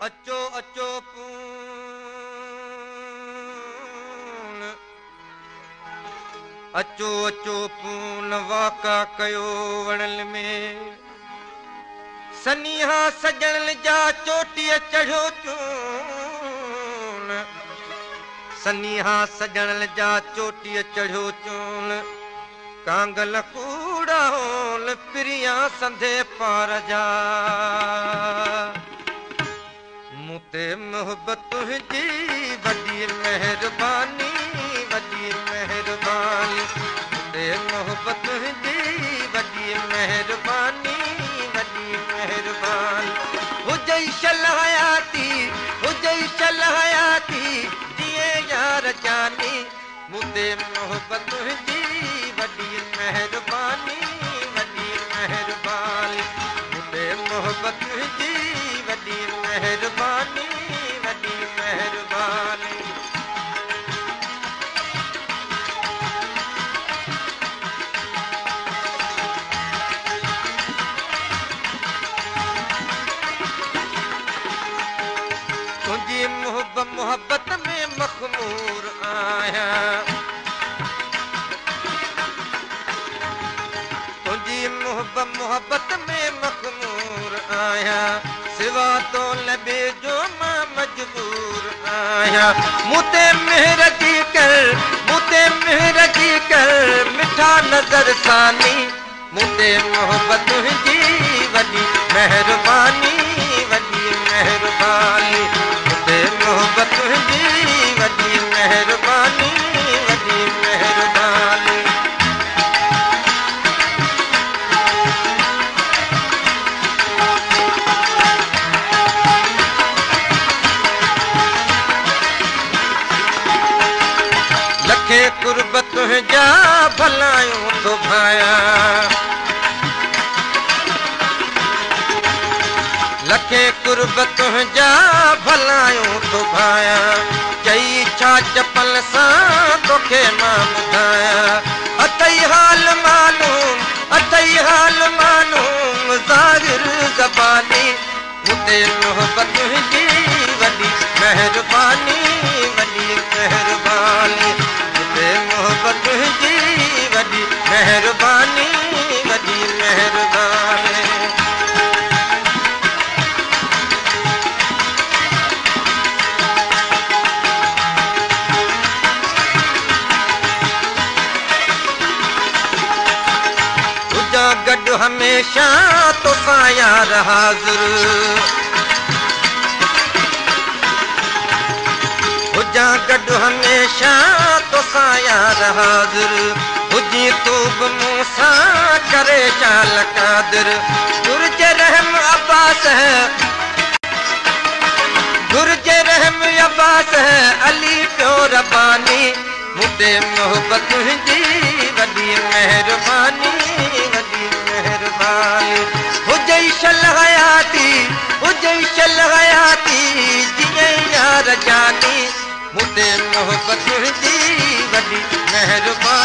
अचो अचो पून अचो अचो पून वाका कयो वणल में सनिहा सजण जा चोटीअ चढ़ियो चून सनिहा सजण जा चोटीअ चढ़ियो चून कांगल कूड़ा होल प्रिया संधे पार जा मुते मोहब्बत तुझी वॾी मेहरबानी मुते मोहब्बत तुझी वॾी मेहरबानी हुजई शल हयाती दिए यार जानी मुते मोहब्बत तुझी वॾी मेहरबानी मुते मोहब्बत तुझी वॾी मेहरबानी तुझी मोहब्बत में मखमूर आया तुझी मोहब्बत में मखमूर आया सिवा तो लबे जो मां मजबूर आया मुते मेहर जी कर मिठा नजर सानी मुते मोहब्बत तुझी वॾी मेहरबानी मुते मोहब्बत तुझी वॾी मेहरबानी लखे कुर्बत तुझा भलायूं तो भाया लखे कुर्बत तुझा भलायूं तो भाया चई छा चपल सां तोखे मां ॿुधाया अथई हाल मालूम ज़ाहिर ज़बानी मुते मोहब्बत तुझी वॾी मेहरबानी मुते मोहब्बत तुझी वॾी मेहरबानी गॾु हमेशा तोसां यार हाज़िर हुजां गॾु हमेशा तोसां यार हाज़िर हुजी तूं बि मूं सां करे चाल कादिर घुर्जे रहम अब्बास अली पियो रबानी मुते मोहब्बत तुझी वॾी मेहरबानी हुजई शल हयाती जिए यार जानी मुते मोहब्बत तुझी वॾी मेहरबानी